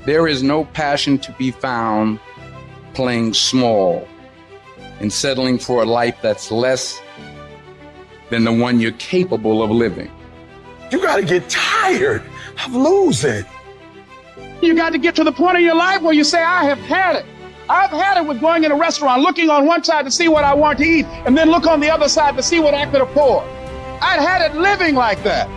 There is no passion to be found playing small and settling for a life that's less than the one you're capable of living. You got to get tired of losing. You got to get to the point in your life where you say, I have had it. I've had it with going in a restaurant, looking on one side to see what I want to eat, and then look on the other side to see what I could afford. I'd had it living like that.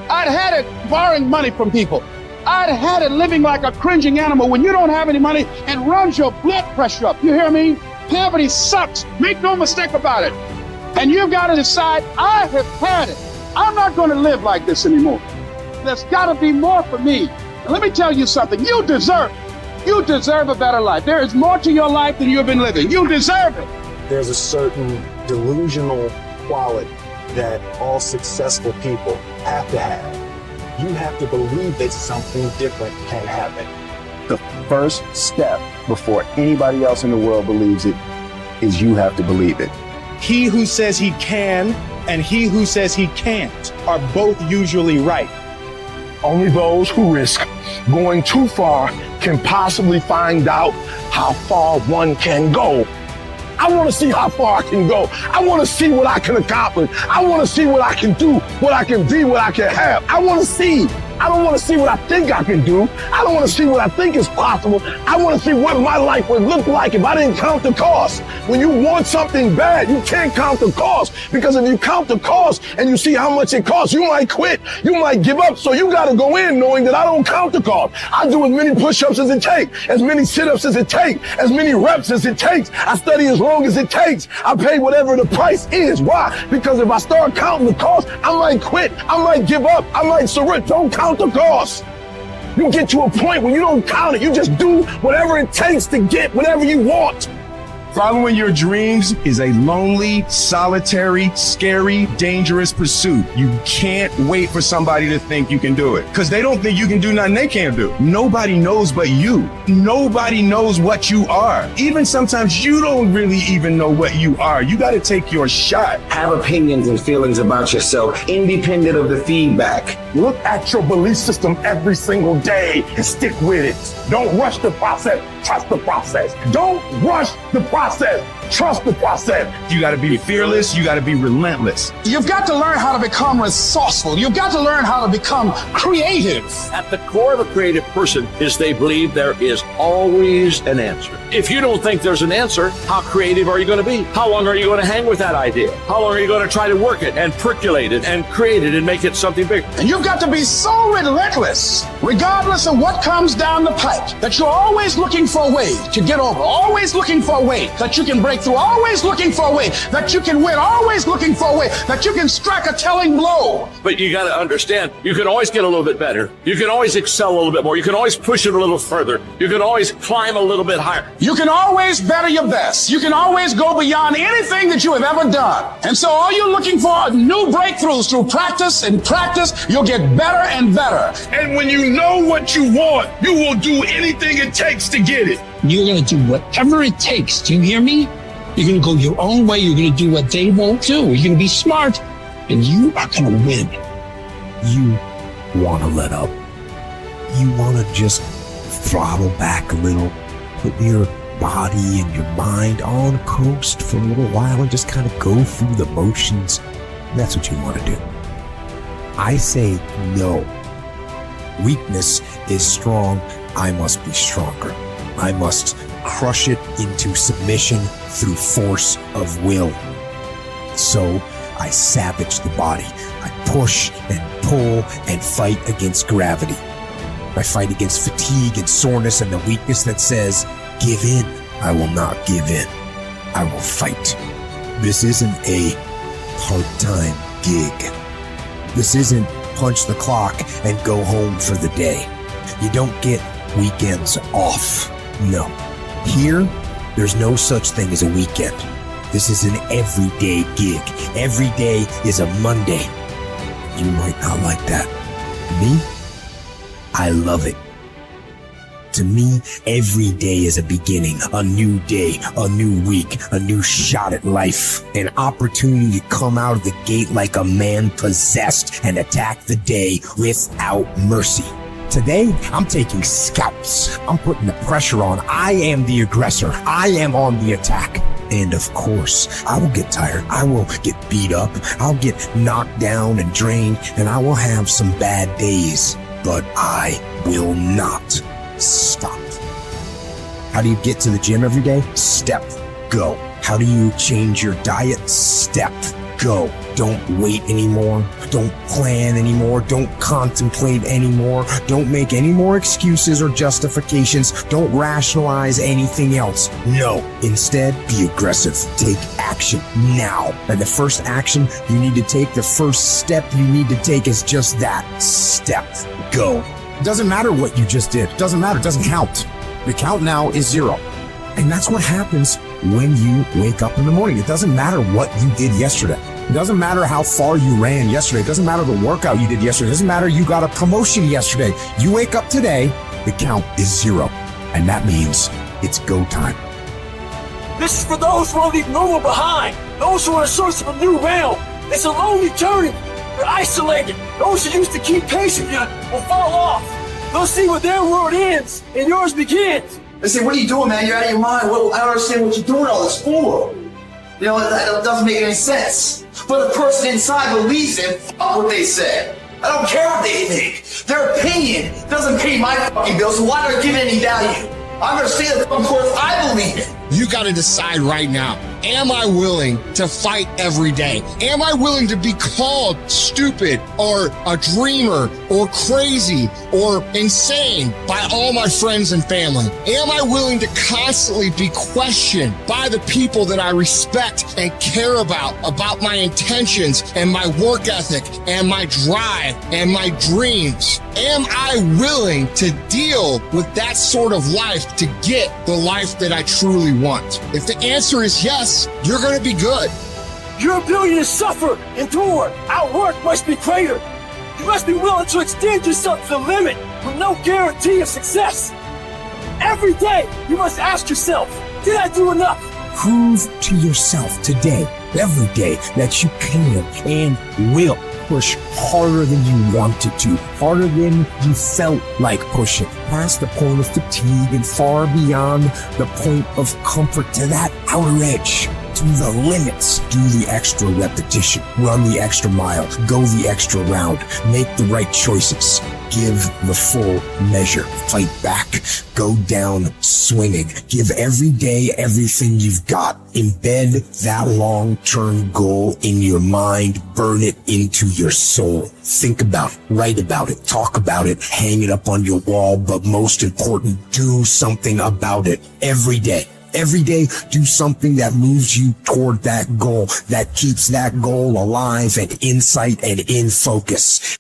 I'd had it borrowing money from people. I'd had it living like a cringing animal. When you don't have any money, it runs your blood pressure up. You hear me? Poverty sucks. Make no mistake about it. And you've got to decide, I have had it. I'm not going to live like this anymore. There's got to be more for me. And let me tell you something. You deserve a better life. There is more to your life than you've been living. You deserve it. There's a certain delusional quality that all successful people have to have. You have to believe that something different can happen. The first step before anybody else in the world believes it is you have to believe it. He who says he can and he who says he can't are both usually right. Only those who risk going too far can possibly find out how far one can go. I want to see how far I can go. I want to see what I can accomplish. I want to see what I can do, what I can be, what I can have. I want to see. I don't want to see what I think I can do. I don't want to see what I think is possible. I want to see what my life would look like if I didn't count the cost. When you want something bad, you can't count the cost, because if you count the cost and you see how much it costs, you might quit. You might give up. So you got to go in knowing that I don't count the cost. I do as many push-ups as it takes, as many sit-ups as it takes, as many reps as it takes. I study as long as it takes. I pay whatever the price is. Why? Because if I start counting the cost, I might quit. I might give up. I might surrender. Don't count the cost. You get to a point where you don't count it. You just do whatever it takes to get whatever you want. Following your dreams is a lonely, solitary, scary, dangerous pursuit. You can't wait for somebody to think you can do it, because they don't think you can do nothing they can't do. Nobody knows but you. Nobody knows what you are. Even sometimes you don't really even know what you are. You got to take your shot. Have opinions and feelings about yourself, independent of the feedback. Look at your belief system every single day and stick with it. Don't rush the process. Trust the process. Don't rush the process. Trust the process. You got to be fearless. You got to be relentless. You've got to learn how to become resourceful. You've got to learn how to become creative. At the core of a creative person is they believe there is always an answer. If you don't think there's an answer, how creative are you going to be? How long are you going to hang with that idea? How long are you going to try to work it and percolate it and create it and make it something big? And you've got to be so relentless, regardless of what comes down the pipe, that you're always looking for a way to get over, always looking for a way that you can break through, always looking for a way that you can win, always looking for a way that you can strike a telling blow. But you got to understand, you can always get a little bit better. You can always excel a little bit more. You can always push it a little further. You can always climb a little bit higher. You can always better your best. You can always go beyond anything that you have ever done. And so all you're looking for are new breakthroughs through practice and practice. You'll get better and better. And when you know what you want, you will do anything it takes to get it. You're going to do whatever it takes. Do you hear me? You're going to go your own way. You're going to do what they won't do. You're going to be smart, and you are going to win. You want to let up. You want to just throttle back a little, put your body and your mind on coast for a little while and just kind of go through the motions. That's what you want to do. I say no. Weakness is strong. I must be stronger. I must crush it into submission through force of will. So I savage the body. I push and pull and fight against gravity. I fight against fatigue and soreness and the weakness that says, give in. I will not give in. I will fight. This isn't a part-time gig. This isn't punch the clock and go home for the day. You don't get weekends off. No. Here, there's no such thing as a weekend. This is an everyday gig. Every day is a Monday. You might not like that. Me? I love it. To me, every day is a beginning, a new day, a new week, a new shot at life, an opportunity to come out of the gate like a man possessed and attack the day without mercy. Today, I'm taking scalps. I'm putting the pressure on. I am the aggressor. I am on the attack. And of course, I will get tired. I will get beat up. I'll get knocked down and drained, and I will have some bad days. But I will not stop. How do you get to the gym every day? Step, go. How do you change your diet? Step, go. Don't wait anymore. Don't plan anymore. Don't contemplate anymore. Don't make any more excuses or justifications. Don't rationalize anything else. No. Instead, be aggressive. Take action now. And the first action you need to take, the first step you need to take is just that. Step, go. It doesn't matter what you just did. It doesn't matter. It doesn't count. The count now is 0. And that's what happens when you wake up in the morning. It doesn't matter what you did yesterday. It doesn't matter how far you ran yesterday. It doesn't matter the workout you did yesterday. It doesn't matter you got a promotion yesterday. You wake up today, the count is 0. And that means it's go time. This is for those who leave normal behind. Those who are in search of a new realm. It's a lonely journey. You're isolated. Those who used to keep pace with you will fall off. They'll see where their world ends and yours begins. They say, what are you doing, man? You're out of your mind. Well, I don't understand what you're doing all this for. You know, that doesn't make any sense. But the person inside believes in what they say. I don't care what they think. Their opinion doesn't pay my fucking bills, so why do I give it any value? I'm gonna say the course I believe in. You gotta decide right now. Am I willing to fight every day? Am I willing to be called stupid or a dreamer or crazy or insane by all my friends and family? Am I willing to constantly be questioned by the people that I respect and care about my intentions and my work ethic and my drive and my dreams? Am I willing to deal with that sort of life to get the life that I truly want? If the answer is yes, you're going to be good. Your ability to suffer, endure, outwork must be greater. You must be willing to extend yourself to the limit with no guarantee of success. Every day, you must ask yourself, did I do enough? Prove to yourself today, every day, that you can and will push harder than you wanted to, harder than you felt like pushing, past the point of fatigue and far beyond the point of comfort to that outer edge, to the limits. Do the extra repetition, run the extra mile, go the extra round, make the right choices, give the full measure, fight back, go down swinging, give every day everything you've got, embed that long-term goal in your mind, burn it into your soul. Think about it, write about it, talk about it, hang it up on your wall, but most important, do something about it every day. Every day, do something that moves you toward that goal, that keeps that goal alive and in sight and in focus.